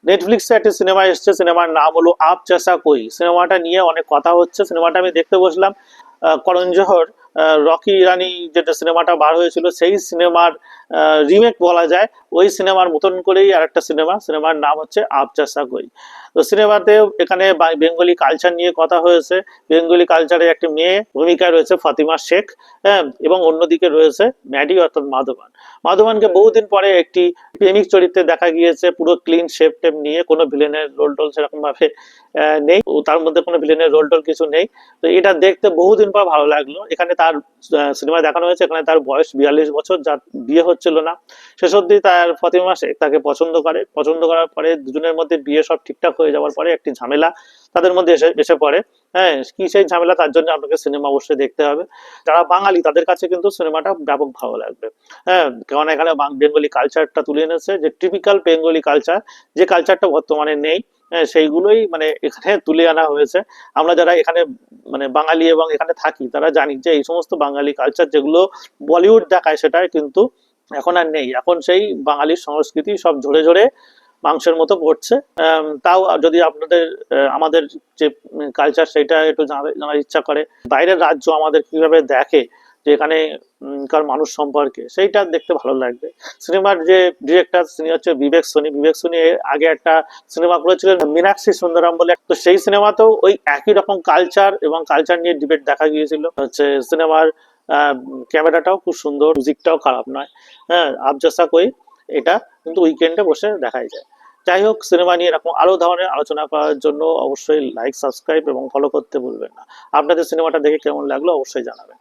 নেটফ্লিক্সে একটি সিনেমা এসছে, সিনেমার নাম হলো আপ চাষা কই। সিনেমাটা নিয়ে অনেক কথা হচ্ছে। সিনেমাটা আমি দেখতে বসলাম। করণ জোহর, রকি ইরানি যেটা সিনেমাটা বার হয়েছিল সেই সিনেমার রিমেক বলা যায়। ওই সিনেমার মতন করেই আর একটা সিনেমার নাম হচ্ছে আপ চাষা কই। তো সিনেমাতে এখানে বেঙ্গলি কালচার নিয়ে কথা হয়েছে। বেঙ্গলি কালচারে একটি মেয়ে ভূমিকায় রয়েছে ফাতিমা শেখ, হ্যাঁ, এবং অন্যদিকে রয়েছে ম্যাডি অর্থাৎ মাধবান। মাধবানকে বহুদিন পরে একটি প্রেমিক চরিত্রে দেখা গিয়েছে, পুরো ক্লিন শেপ টেপ নিয়ে, কোনো ভিলেনের রোল টোল সেরকম ভাবে নেই, তার মধ্যে কোনো ভিলেনের রোল টোল কিছু নেই। তো এটা দেখতে বহুদিন পর ভালো লাগলো। এখানে তার সিনেমায় দেখানো হয়েছে এখানে তার বয়স 42 বছর, যার বিয়ে হচ্ছিল না। শেষ অব্দি তার ফাতিমা শেখ তাকে পছন্দ করে, পছন্দ করার পরে দুজনের মধ্যে বিয়ে সব ঠিকঠাক হয়ে যাওয়ার পরে একটি ঝামেলা তাদের মধ্যে এসে এসে পড়ে। হ্যাঁ, কি সেই ঝামেলা, তার জন্য আপনাকে সিনেমা অবশ্যই দেখতে হবে। যারা বাঙালি তাদের কাছে কিন্তু সিনেমাটা ব্যাপক ভালো লাগবে। হ্যাঁ, কারণ এখানে বেঙ্গলি কালচারটা তুলে এনেছে, যে টিপিক্যাল বেঙ্গলি কালচার, যে কালচারটা বর্তমানে নেই। হ্যাঁ, সেইগুলোই মানে এখানে তুলে আনা হয়েছে। আমরা যারা এখানে মানে বাঙালি এবং এখানে থাকি তারা জানি যে এই সমস্ত বাঙালি কালচার যেগুলো বলিউড দেখায় সেটা কিন্তু এখন আর নেই। এখন সেই বাঙালির সংস্কৃতি সব ঝরে ঝরে মাংসের মতো পড়ছে। তাও যদি আপনাদের আমাদের যে কালচার সেটা একটু জানার ইচ্ছা করে, বাইরের রাজ্য আমাদের কিভাবে দেখে, যে এখানে কার মানুষ সম্পর্কে, সেইটা দেখতে ভালো লাগবে। সিনেমার যে ডিরেক্টর তিনি হচ্ছে বিবেক সোনি। বিবেক সোনি এর আগে একটা সিনেমা করেছিলেন মীনাক্ষী সুন্দরম বলে, তো সেই সিনেমাতেও ওই একই রকম কালচার এবং কালচার নিয়ে ডিবেট দেখা গিয়েছিল। হচ্ছে সিনেমার ক্যামেরাটাও খুব সুন্দর, মিউজিকটাও খারাপ নয়। হ্যাঁ, আবজাসা কই এটা কিন্তু উইকেন্ডে বসে দেখাই যায়। যাই হোক, সিনেমা নিয়ে এরকম আরো ধরনের আলোচনা করার জন্য অবশ্যই লাইক, সাবস্ক্রাইব এবং ফলো করতে ভুলবেন না। আপনাদের সিনেমাটা দেখে কেমন লাগলো অবশ্যই জানাবেন।